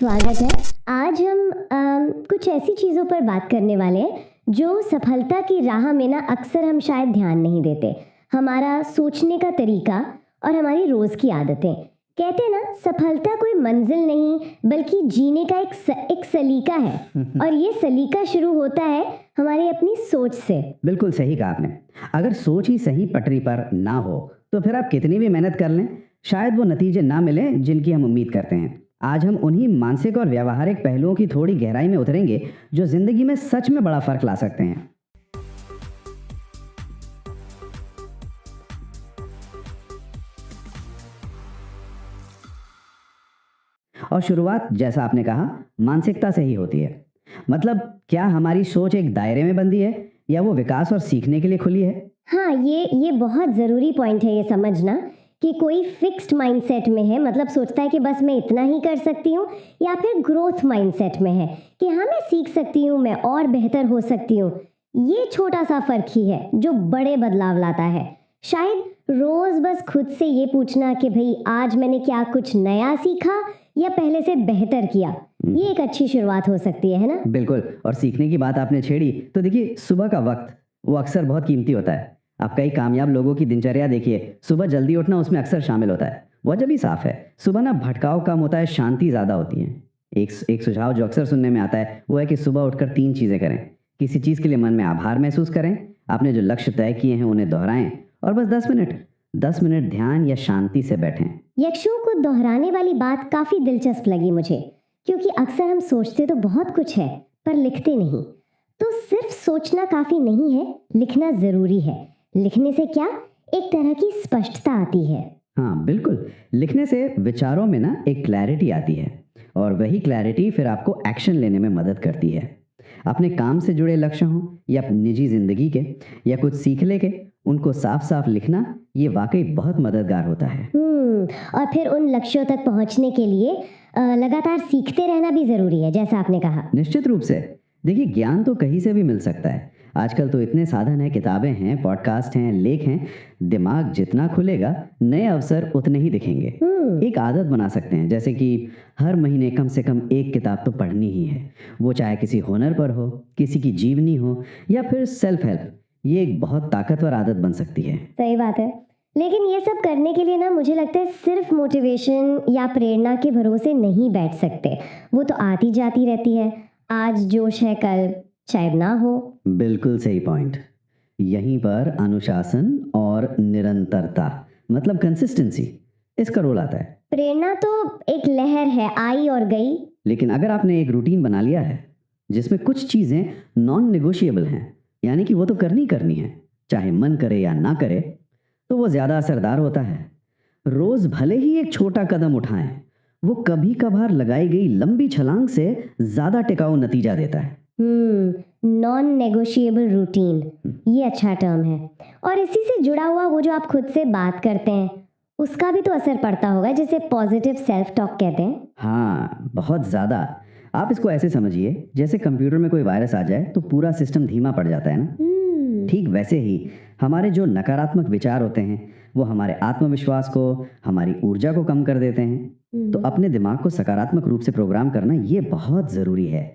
स्वागत है। आज हम कुछ ऐसी चीज़ों पर बात करने वाले हैं जो सफलता की राह में ना अक्सर हम शायद ध्यान नहीं देते। हमारा सोचने का तरीका और हमारी रोज़ की आदतें। कहते हैं ना, सफलता कोई मंजिल नहीं बल्कि जीने का एक सलीका है और ये सलीका शुरू होता है हमारी अपनी सोच से। बिल्कुल सही कहा आपने। अगर सोच ही सही पटरी पर ना हो तो फिर आप कितनी भी मेहनत कर लें, शायद वो नतीजे ना मिलें जिनकी हम उम्मीद करते हैं। आज हम उन्हीं मानसिक और व्यावहारिक पहलुओं की थोड़ी गहराई में उतरेंगे जो जिंदगी में सच में बड़ा फर्क ला सकते हैं। और शुरुआत, जैसा आपने कहा, मानसिकता से ही होती है। मतलब क्या हमारी सोच एक दायरे में बंदी है या वो विकास और सीखने के लिए खुली है? हाँ, ये बहुत ज़रूरी पॉइंट है ये समझना कि कोई फिक्स्ड माइंडसेट में है, मतलब सोचता है कि बस मैं इतना ही कर सकती हूँ, या फिर ग्रोथ माइंडसेट में है कि हाँ मैं सीख सकती हूँ, मैं और बेहतर हो सकती हूँ। ये छोटा सा फर्क ही है जो बड़े बदलाव लाता है। शायद रोज़ बस खुद से ये पूछना कि भाई आज मैंने क्या कुछ नया सीखा या पहले से बेहतर किया, ये एक अच्छी शुरुआत हो सकती है ना? बिल्कुल। और सीखने की बात आपने छेड़ी तो देखिए, सुबह का वक्त वो अक्सर बहुत कीमती होता है। आप कई कामयाब लोगों की दिनचर्या देखिए, सुबह जल्दी उठना उसमें अक्सर शामिल होता है। वजह भी साफ है, सुबह ना भटकाव कम होता है, शांति ज़्यादा होती है। एक सुझाव जो अक्सर सुनने में आता है वो है कि सुबह उठकर 3 चीज़ें करें। किसी चीज़ के लिए मन में आभार महसूस करें, आपने जो लक्ष्य तय किए हैं उन्हें दोहराएं, और बस 10 मिनट ध्यान या शांति से बैठें। यक्षों को दोहराने वाली बात काफ़ी दिलचस्प लगी मुझे, क्योंकि अक्सर हम सोचते तो बहुत कुछ है पर लिखते नहीं। तो सिर्फ सोचना काफ़ी नहीं है, लिखना ज़रूरी है। लिखने से क्या, एक तरह की स्पष्टता आती है। हाँ बिल्कुल, लिखने से विचारों में ना एक क्लैरिटी आती है, और वही क्लैरिटी फिर आपको एक्शन लेने में मदद करती है। अपने काम से जुड़े लक्ष्य हों या अपनी निजी जिंदगी के या कुछ सीखने के, उनको साफ साफ लिखना ये वाकई बहुत मददगार होता है। और फिर उन लक्ष्यों तक पहुंचने के लिए लगातार सीखते रहना भी ज़रूरी है, जैसा आपने कहा। निश्चित रूप से। देखिए, ज्ञान तो कहीं से भी मिल सकता है। आजकल तो इतने साधन हैं, किताबें हैं, पॉडकास्ट हैं, लेख हैं। दिमाग जितना खुलेगा नए अवसर उतने ही दिखेंगे। एक आदत बना सकते हैं, जैसे कि हर महीने कम से कम एक किताब तो पढ़नी ही है। वो चाहे किसी हुनर पर हो, किसी की जीवनी हो या फिर सेल्फ हेल्प। ये एक बहुत ताकतवर आदत बन सकती है। सही बात है। लेकिन ये सब करने के लिए ना मुझे लगता है सिर्फ मोटिवेशन या प्रेरणा के भरोसे नहीं बैठ सकते। वो तो आती जाती रहती है। आज जोश है, कल शायद ना हो। बिल्कुल सही पॉइंट। यहीं पर अनुशासन और निरंतरता, मतलब कंसिस्टेंसी, इसका रोल आता है। प्रेरणा तो एक लहर है, आई और गई। लेकिन अगर आपने एक रूटीन बना लिया है जिसमें कुछ चीज़ें नॉन नेगोशिएबल हैं, यानी कि वो तो करनी है, चाहे मन करे या ना करे, तो वो ज़्यादा असरदार होता है। रोज़ भले ही एक छोटा कदम उठाएं, वो कभी कभार लगाई गई लंबी छलांग से ज़्यादा टिकाऊ नतीजा देता है। नॉन नेगोशिएबल रूटीन, ये अच्छा टर्म है। और इसी से जुड़ा हुआ वो जो आप खुद से बात करते हैं, उसका भी तो असर पड़ता होगा, जिसे पॉजिटिव सेल्फ टॉक कहते हैं। हाँ, बहुत ज़्यादा। आप इसको ऐसे समझिए, जैसे कंप्यूटर में कोई वायरस आ जाए तो पूरा सिस्टम धीमा पड़ जाता है ना। ठीक वैसे ही हमारे जो नकारात्मक विचार होते हैं वो हमारे आत्मविश्वास को, हमारी ऊर्जा को कम कर देते हैं। तो अपने दिमाग को सकारात्मक रूप से प्रोग्राम करना ये बहुत ज़रूरी है।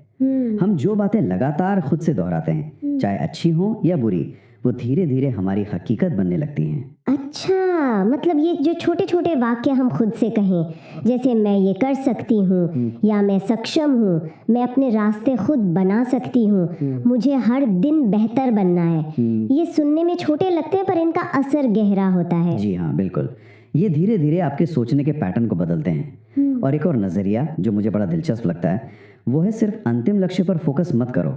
हम जो बातें लगातार खुद से दोहराते हैं, चाहे अच्छी हो या बुरी, वो धीरे धीरे हमारी हकीकत बनने लगती हैं। अच्छा, मतलब ये जो छोटे छोटे वाक्य हम खुद से कहें, जैसे मैं ये कर सकती हूँ, या मैं सक्षम हूँ, मैं अपने रास्ते खुद बना सकती हूँ, मुझे हर दिन बेहतर बनना है, ये सुनने में छोटे लगते हैं पर इनका असर गहरा होता है। जी हाँ, बिल्कुल। ये धीरे धीरे आपके सोचने के पैटर्न को बदलते हैं। और एक और नज़रिया जो मुझे बड़ा दिलचस्प लगता है वो है, सिर्फ अंतिम लक्ष्य पर फोकस मत करो,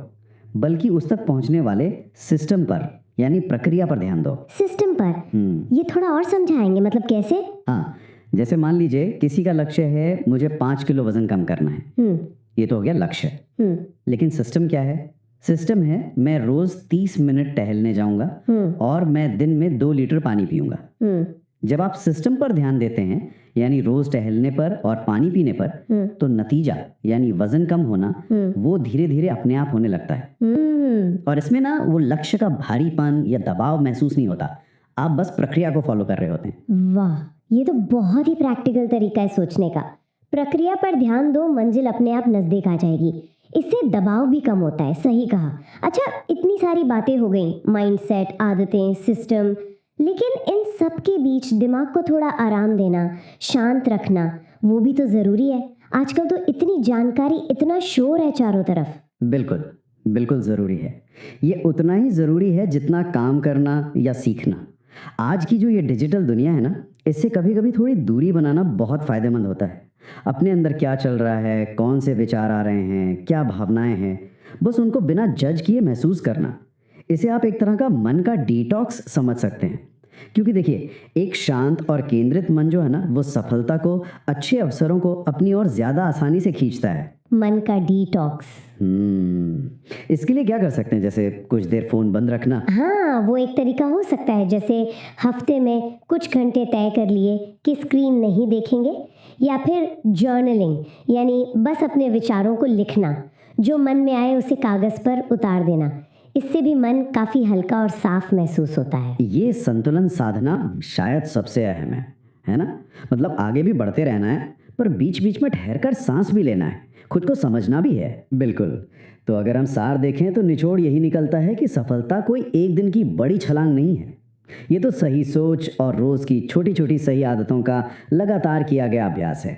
बल्कि उस तक पहुंचने वाले सिस्टम पर, यानी प्रक्रिया पर ध्यान दो। सिस्टम पर? ये थोड़ा और समझाएंगे, मतलब कैसे? हाँ, जैसे मान लीजिए किसी का लक्ष्य है मुझे 5 किलो वजन कम करना है। ये तो हो गया लक्ष्य। लेकिन सिस्टम क्या है? सिस्टम है, मैं रोज 30 मिनट टहलने जाऊंगा और मैं दिन में 2 लीटर पानी पीऊंगा। जब आप सिस्टम पर ध्यान देते हैं, यानी रोज टहलने पर और पानी पीने पर, तो नतीजा यानी वजन कम होना वो धीरे धीरे अपने आप होने लगता है। और इसमें ना वो लक्ष्य का भारीपन या दबाव महसूस नहीं होता, आप बस प्रक्रिया को फॉलो कर रहे होते हैं। वाह, ये तो बहुत ही प्रैक्टिकल तरीका है सोचने का। प्रक्रिया पर ध्यान दो, मंजिल अपने आप नजदीक आ जाएगी। इससे दबाव भी कम होता है। सही कहा। अच्छा, इतनी सारी बातें हो गई, माइंडसेट, आदतें, सिस्टम, लेकिन इन सब के बीच दिमाग को थोड़ा आराम देना, शांत रखना, वो भी तो जरूरी है। आजकल तो इतनी जानकारी, इतना शोर है चारों तरफ। बिल्कुल, बिल्कुल ज़रूरी है। ये उतना ही ज़रूरी है जितना काम करना या सीखना। आज की जो ये डिजिटल दुनिया है ना, इससे कभी कभी थोड़ी दूरी बनाना बहुत फ़ायदेमंद होता है। अपने अंदर क्या चल रहा है, कौन से विचार आ रहे हैं, क्या भावनाएं हैं, बस उनको बिना जज किए महसूस करना, इसे आप एक तरह का मन का डिटॉक्स समझ सकते हैं। क्योंकि देखिए, एक शांत और केंद्रित मन जो है ना, वो सफलता को, अच्छे अवसरों को अपनी ओर ज़्यादा आसानी से खींचता है। मन का डिटॉक्स। इसके लिए क्या कर सकते हैं? जैसे कुछ देर फ़ोन बंद रखना। हाँ, वो एक तरीका हो सकता है। जैसे हफ्ते में कुछ घंटे तय कर लिए कि स्क्रीन नहीं देखेंगे, या फिर जर्नलिंग, यानी बस अपने विचारों को लिखना, जो मन में आए उसे कागज़ पर उतार देना। इससे भी मन काफ़ी हल्का और साफ महसूस होता है। ये संतुलन साधना शायद सबसे अहम है ना? मतलब आगे भी बढ़ते रहना है, पर बीच बीच में ठहर कर सांस भी लेना है, खुद को समझना भी है। बिल्कुल। तो अगर हम सार देखें तो निचोड़ यही निकलता है कि सफलता कोई एक दिन की बड़ी छलांग नहीं है। ये तो सही सोच और रोज़ की छोटी छोटी सही आदतों का लगातार किया गया अभ्यास है।